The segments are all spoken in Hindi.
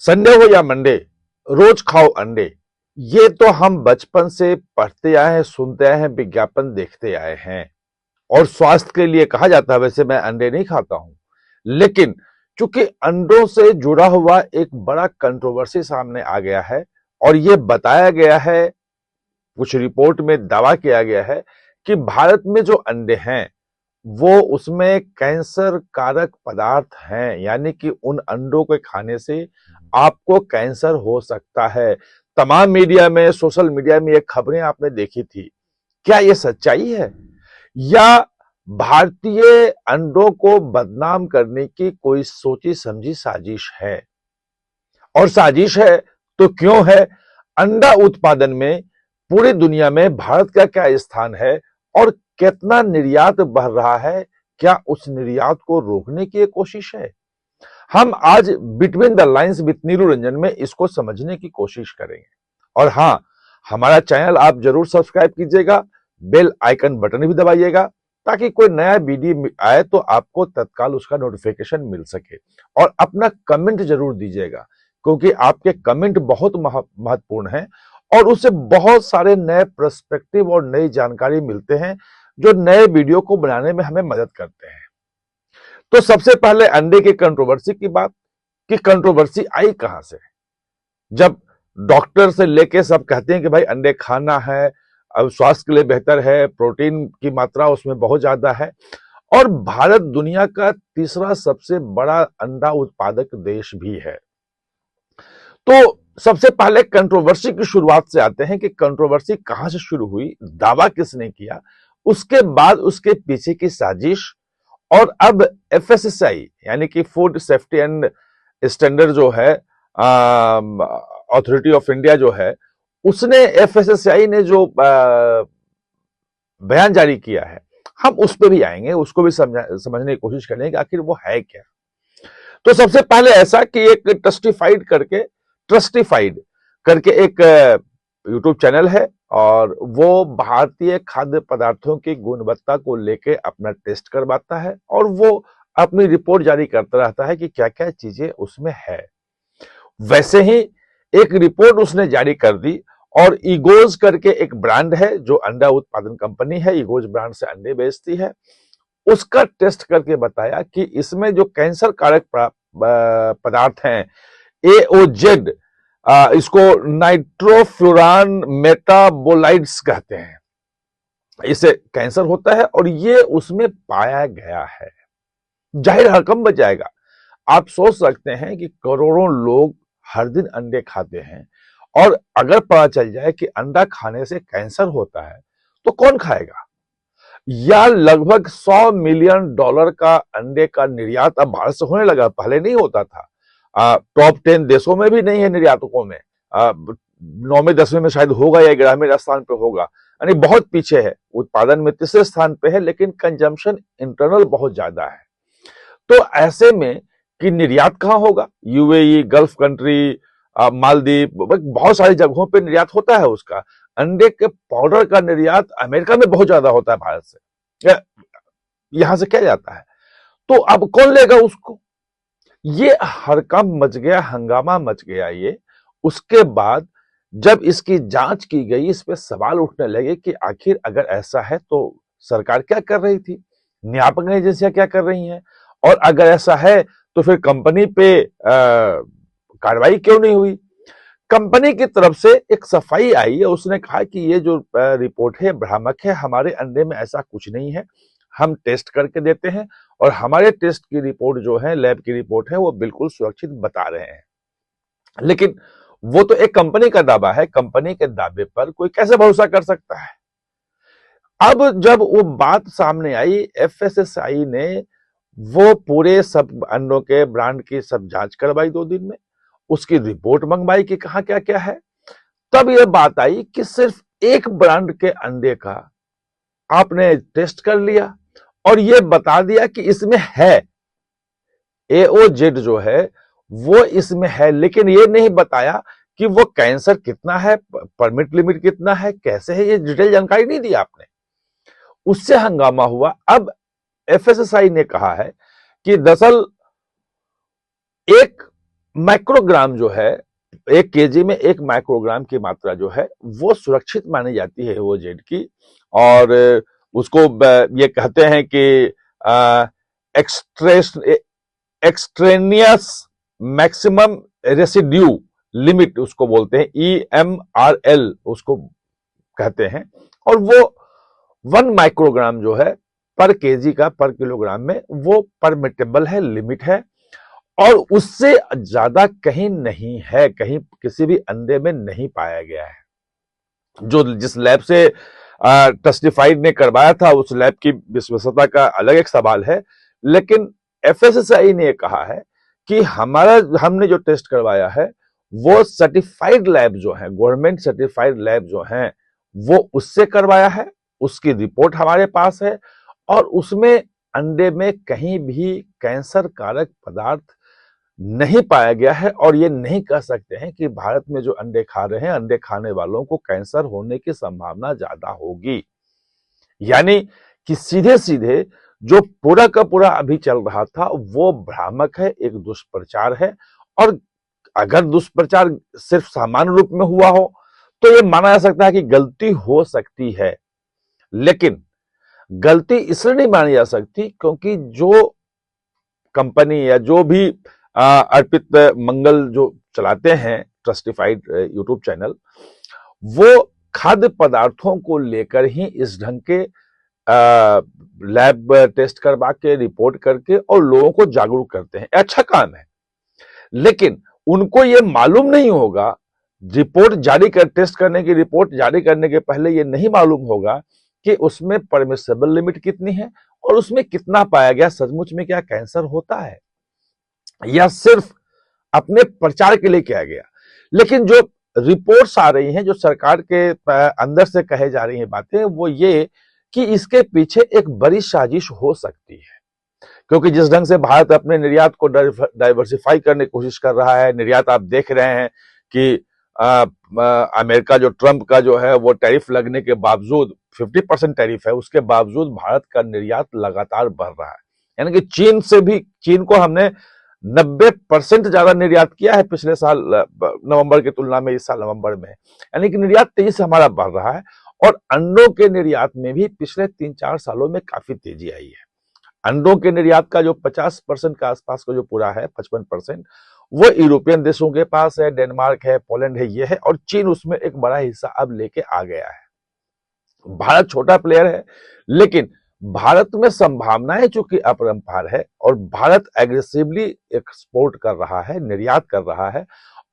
संडे हो या मंडे, रोज खाओ अंडे। ये तो हम बचपन से पढ़ते आए हैं, सुनते आए हैं, विज्ञापन देखते आए हैं। और स्वास्थ्य के लिए कहा जाता है, वैसे मैं अंडे नहीं खाता हूं, लेकिन चूंकि अंडों से जुड़ा हुआ एक बड़ा कंट्रोवर्सी सामने आ गया है और यह बताया गया है, कुछ रिपोर्ट में दावा किया गया है कि भारत में जो अंडे हैं वो उसमें कैंसर कारक पदार्थ हैं, यानी कि उन अंडों के खाने से आपको कैंसर हो सकता है। तमाम मीडिया में, सोशल मीडिया में ये खबरें आपने देखी थी। क्या ये सच्चाई है या भारतीय अंडों को बदनाम करने की कोई सोची समझी साजिश है? और साजिश है तो क्यों है? अंडा उत्पादन में पूरी दुनिया में भारत का क्या स्थान है और कितना निर्यात बढ़ रहा है? क्या उस निर्यात को रोकने की एक कोशिश है? हम आज बिटवीन द लाइंस विद नीलू रंजन में इसको समझने की कोशिश करेंगे। और हां, हमारा चैनल आप जरूर सब्सक्राइब कीजिएगा, बेल आइकन बटन भी दबाइएगा ताकि कोई नया वीडियो आए तो आपको तत्काल उसका नोटिफिकेशन मिल सके। और अपना कमेंट जरूर दीजिएगा, क्योंकि आपके कमेंट बहुत महत्वपूर्ण हैं और उससे बहुत सारे नए पर्सपेक्टिव और नई जानकारी मिलते हैं जो नए वीडियो को बनाने में हमें मदद करते हैं। तो सबसे पहले अंडे की कंट्रोवर्सी की बात, कि कंट्रोवर्सी आई कहां से? जब डॉक्टर से लेके सब कहते हैं कि भाई अंडे खाना है, अब स्वास्थ्य के लिए बेहतर है, प्रोटीन की मात्रा उसमें बहुत ज्यादा है, और भारत दुनिया का तीसरा सबसे बड़ा अंडा उत्पादक देश भी है। तो सबसे पहले कंट्रोवर्सी की शुरुआत से आते हैं कि कंट्रोवर्सी कहां से शुरू हुई, दावा किसने किया, उसके बाद उसके पीछे की साजिश, और अब एफएसएसआई यानी कि फूड सेफ्टी एंड स्टैंडर्ड जो है, अथॉरिटी ऑफ इंडिया जो है, उसने, एफएसएसआई ने जो बयान जारी किया है, हम उस पर भी आएंगे, उसको भी समझने की कोशिश करेंगे कि आखिर वो है क्या। तो सबसे पहले ऐसा कि एक ट्रस्टिफाइड करके एक यूट्यूब चैनल है और वो भारतीय खाद्य पदार्थों की गुणवत्ता को लेके अपना टेस्ट करवाता है और वो अपनी रिपोर्ट जारी करता रहता है कि क्या क्या चीजें उसमें है। वैसे ही एक रिपोर्ट उसने जारी कर दी और ईगोज करके एक ब्रांड है जो अंडा उत्पादन कंपनी है, ईगोज ब्रांड से अंडे बेचती है, उसका टेस्ट करके बताया कि इसमें जो कैंसर कारक पदार्थ हैं, एओजेड, इसको नाइट्रोफ्यूरान मेटाबोलाइट्स कहते हैं, इससे कैंसर होता है और ये उसमें पाया गया है। जाहिर रकम बच जाएगा। आप सोच सकते हैं कि करोड़ों लोग हर दिन अंडे खाते हैं और अगर पता चल जाए कि अंडा खाने से कैंसर होता है तो कौन खाएगा? या लगभग $100 मिलियन का अंडे का निर्यात अब भारत से होने लगा, पहले नहीं होता था। टॉप 10 देशों में भी नहीं है निर्यातकों में, 9वें 10वें में शायद होगा या 11वें स्थान पे होगा, यानी बहुत पीछे है। उत्पादन में तीसरे स्थान पे है, लेकिन कंजम्पशन इंटरनल बहुत ज्यादा है। तो ऐसे में कि निर्यात कहां होगा? यूएई, गल्फ कंट्री, मालदीव, बहुत सारी जगहों पे निर्यात होता है उसका। अंडे के पाउडर का निर्यात अमेरिका में बहुत ज्यादा होता है भारत से, यहां से क्या जाता है? तो अब कौन लेगा उसको? ये हड़कंप मच गया, हंगामा मच गया ये। उसके बाद जब इसकी जांच की गई, इस पे सवाल उठने लगे कि आखिर अगर ऐसा है तो सरकार क्या कर रही थी, नियामक एजेंसियां क्या कर रही हैं, और अगर ऐसा है तो फिर कंपनी पे कार्रवाई क्यों नहीं हुई? कंपनी की तरफ से एक सफाई आई है, उसने कहा कि ये जो रिपोर्ट है भ्रामक है, हमारे अंडे में ऐसा कुछ नहीं है, हम टेस्ट करके देते हैं और हमारे टेस्ट की रिपोर्ट जो है, लैब की रिपोर्ट है, वो बिल्कुल सुरक्षित बता रहे हैं। लेकिन वो तो एक कंपनी का दावा है, कंपनी के दावे पर कोई कैसे भरोसा कर सकता है? अब जब वो बात सामने आई, एफएसएसआई ने वो पूरे सब अंडों के ब्रांड की सब जांच करवाई 2 दिन में, उसकी रिपोर्ट मंगवाई कि कहां क्या क्या है। तब यह बात आई कि सिर्फ एक ब्रांड के अंडे का आपने टेस्ट कर लिया और यह बता दिया कि इसमें है, एओजेड जो है वो इसमें है, लेकिन यह नहीं बताया कि वो कैंसर कितना है, परमिट लिमिट कितना है, कैसे है, ये डिटेल जानकारी नहीं दी आपने। उससे हंगामा हुआ। अब एफएसएसआई ने कहा है कि दरअसल एक माइक्रोग्राम जो है, 1 केजी में 1 माइक्रोग्राम की मात्रा जो है वो सुरक्षित मानी जाती है वो जेड की। और उसको ये कहते हैं कि एक्सट्रेस एक्सट्रेनियस मैक्सिमम रेसिड्यू लिमिट उसको बोलते हैं, EMRL उसको कहते हैं। और वो 1 माइक्रोग्राम जो है पर केजी का, पर किलोग्राम में, वो परमिटेबल है, लिमिट है। और उससे ज्यादा कहीं नहीं है, कहीं किसी भी अंडे में नहीं पाया गया है। जो जिस लैब से टेस्टिफाइड ने करवाया था उस लैब की विश्वसनीयता का अलग एक सवाल है, लेकिन FSSAI ने कहा है कि हमने जो टेस्ट करवाया है वो सर्टिफाइड लैब जो है, गवर्नमेंट सर्टिफाइड लैब जो है, वो उससे करवाया है, उसकी रिपोर्ट हमारे पास है। और उसमें अंडे में कहीं भी कैंसर कारक पदार्थ नहीं पाया गया है। और ये नहीं कह सकते हैं कि भारत में जो अंडे खा रहे हैं, अंडे खाने वालों को कैंसर होने की संभावना ज्यादा होगी। यानी कि सीधे सीधे जो पूरा का पूरा अभी चल रहा था वो भ्रामक है, एक दुष्प्रचार है। और अगर दुष्प्रचार सिर्फ सामान्य रूप में हुआ हो तो ये माना जा सकता है कि गलती हो सकती है, लेकिन गलती इसलिए नहीं मानी जा सकती क्योंकि जो कंपनी या जो भी अर्पित मंगल जो चलाते हैं ट्रस्टिफाइड यूट्यूब चैनल, वो खाद्य पदार्थों को लेकर ही इस ढंग के लैब टेस्ट करवा के, रिपोर्ट करके और लोगों को जागरूक करते हैं। अच्छा काम है, लेकिन उनको ये मालूम नहीं होगा, टेस्ट करने की रिपोर्ट जारी करने के पहले ये नहीं मालूम होगा कि उसमें परमिसेबल लिमिट कितनी है और उसमें कितना पाया गया, सचमुच में क्या कैंसर होता है या सिर्फ अपने प्रचार के लिए किया गया। लेकिन जो रिपोर्ट्स आ रही हैं, जो सरकार के अंदर से कहे जा रही हैं बातें, वो ये कि इसके पीछे एक बड़ी साजिश हो सकती है। क्योंकि जिस ढंग से भारत अपने निर्यात को डाइवर्सिफाई करने की कोशिश कर रहा है, निर्यात आप देख रहे हैं कि अमेरिका जो ट्रंप का जो है वो टैरिफ लगने के बावजूद, 50% टैरिफ है, उसके बावजूद भारत का निर्यात लगातार बढ़ रहा है। यानी कि चीन को हमने 90% ज्यादा निर्यात किया है पिछले साल नवंबर की तुलना में इस साल नवंबर में। यानी कि निर्यात तेजी से हमारा बढ़ रहा है। और अंडों के निर्यात में भी पिछले 3-4 सालों में काफी तेजी आई है। अंडों के निर्यात का जो 50% के आसपास का जो पूरा है, 55%, वो यूरोपियन देशों के पास है, डेनमार्क है, पोलैंड है, ये है। और चीन उसमें एक बड़ा हिस्सा अब लेके आ गया है। भारत छोटा प्लेयर है, लेकिन भारत में संभावनाएं चूंकि अपरंपार है और भारत एग्रेसिवली एक्सपोर्ट कर रहा है, निर्यात कर रहा है।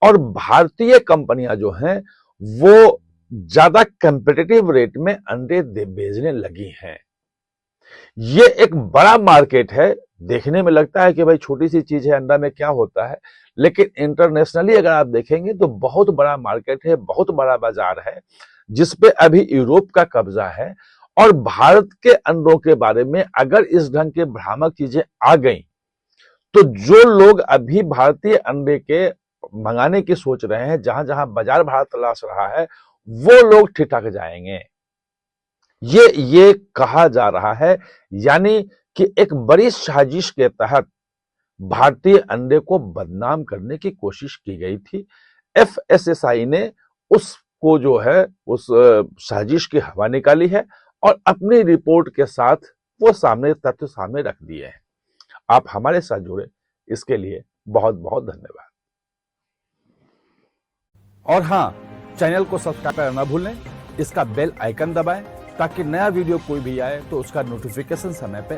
और भारतीय कंपनियां जो हैं वो ज्यादा कंपेटिटिव रेट में अंडे भेजने लगी हैं। ये एक बड़ा मार्केट है। देखने में लगता है कि भाई छोटी सी चीज है, अंडा में क्या होता है, लेकिन इंटरनेशनली अगर आप देखेंगे तो बहुत बड़ा मार्केट है, बहुत बड़ा बाजार है, जिसपे अभी यूरोप का कब्जा है। और भारत के अंडों के बारे में अगर इस ढंग के भ्रामक चीजें आ गई तो जो लोग अभी भारतीय अंडे के मंगाने की सोच रहे हैं, जहां जहां बाजार भारत तलाश रहा है, वो लोग ठिठक जाएंगे। ये कहा जा रहा है। यानी कि एक बड़ी साजिश के तहत भारतीय अंडे को बदनाम करने की कोशिश की गई थी। FSSAI ने उसको जो है उस साजिश की हवा निकाली है और अपनी रिपोर्ट के साथ वो तथ्य सामने रख दिए हैं। आप हमारे साथ जुड़े, इसके लिए बहुत बहुत धन्यवाद। और हाँ, चैनल को सब्सक्राइब करना ना भूलें, इसका बेल आइकन दबाएं ताकि नया वीडियो कोई भी आए तो उसका नोटिफिकेशन समय पे